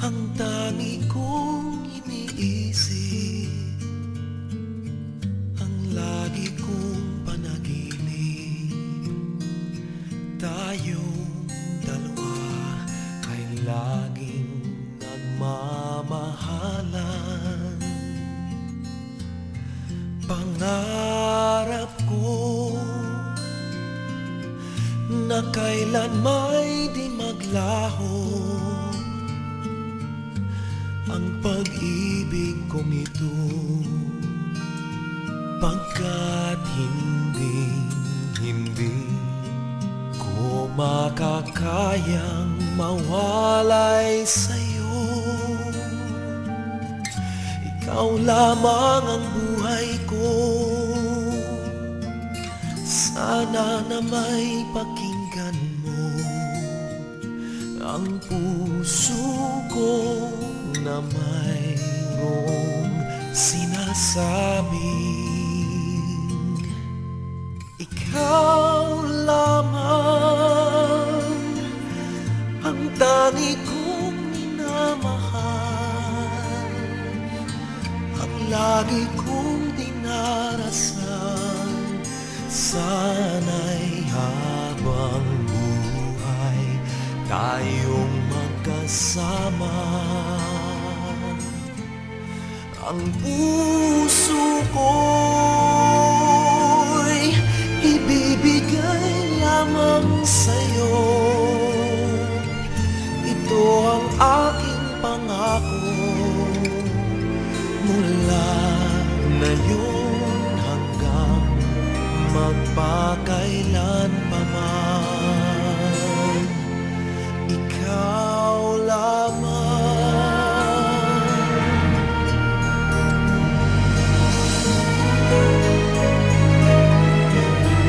Ang tangi kong iniisip, ang lagi kong panaginip, tayong dalawa ay laging nagmamahalan. Pangarap ko na kailan may di maglaho ang pag-ibig kong ito, pagkat hindi ko makakayang mawalay sa'yo. Ikaw lamang ang buhay ko, sana na may pakinggan mo ang puso ko na mayroong sinasabing ikaw lamang ang tangi kong minamahal, ang lagi kong dinarasal. Sana'y habang buhay tayong magkasama. Ang puso ko'y ibibigay lamang sa'yo. Ito ang aking pangako, mula ngayon hanggang magpakailan pa man. Ikaw lamang.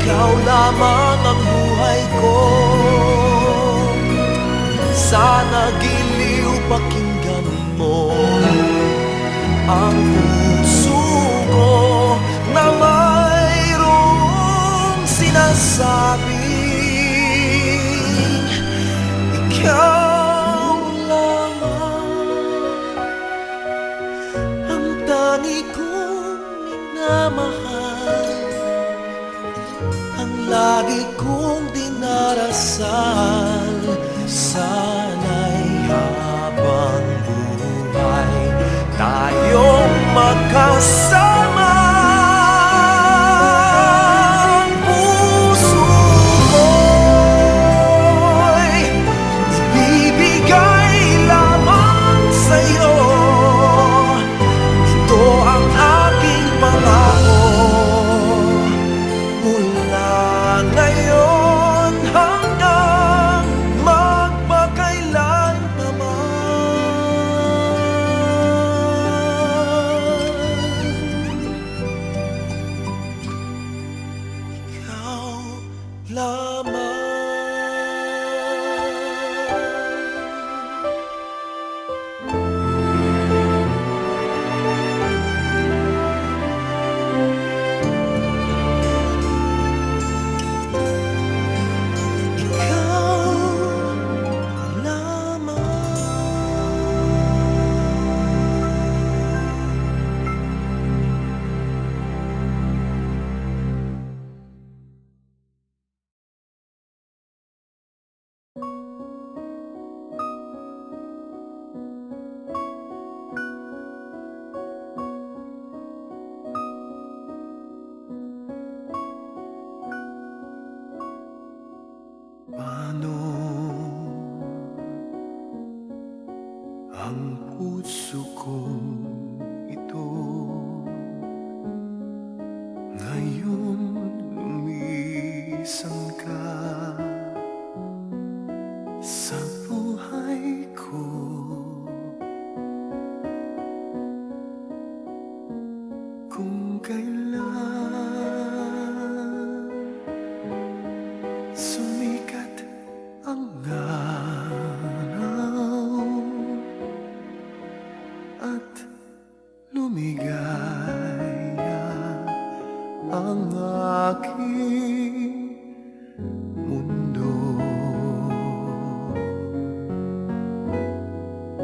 Ikaw lamang ang buhay ko, sana giliw pakinggan mo ang puso ko na mayroong sinasabing ikaw lamang ang tangi kong minamahal, ang lagi kong dinarasal. Sana'y habang buhay tayong magkasama. Ang puso ko'y ibibigay lamang sa'yo. Ito ang aking pangako, mula ngayon hanggang magpakailan pa man. Ikaw lamang. Paano ang puso ko ito ngayon lumisan ka sa buhay ko? Kung kailan sumikat ang araw at lumigaya ang aking mundo. 'Di ba?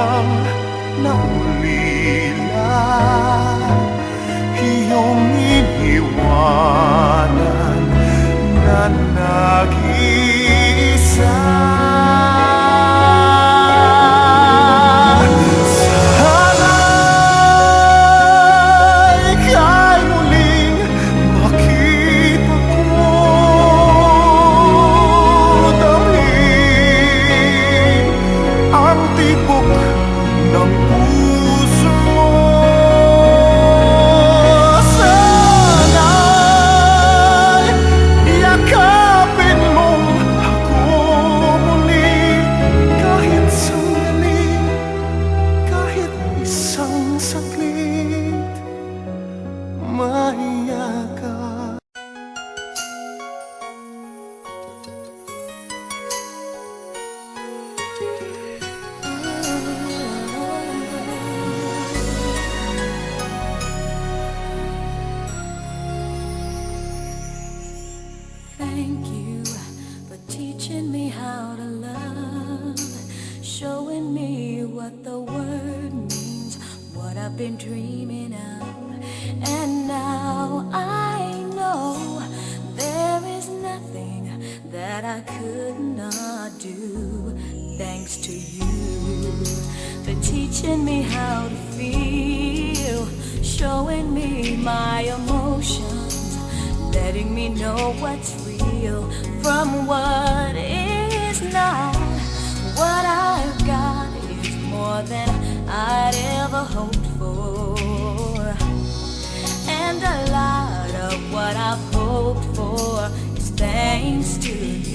alam na ulila iyong iniwanan na nag-iisa. Sana'y ika'y muling makita ko, damhin ang tibok ng puso mo. Sana'y yakapin mong ako muli, kahit sandali, kahit isang saglit, maiyakap. Thank you for teaching me how to love, showing me what the word means, what I've been dreaming of. And now I know there is nothing that I could not do, thanks to you for teaching me how to feel, showing me my emotions, letting me know what's real from what is not. What I've got is more than I'd ever hoped for, and a lot of what I've hoped for is thanks to you.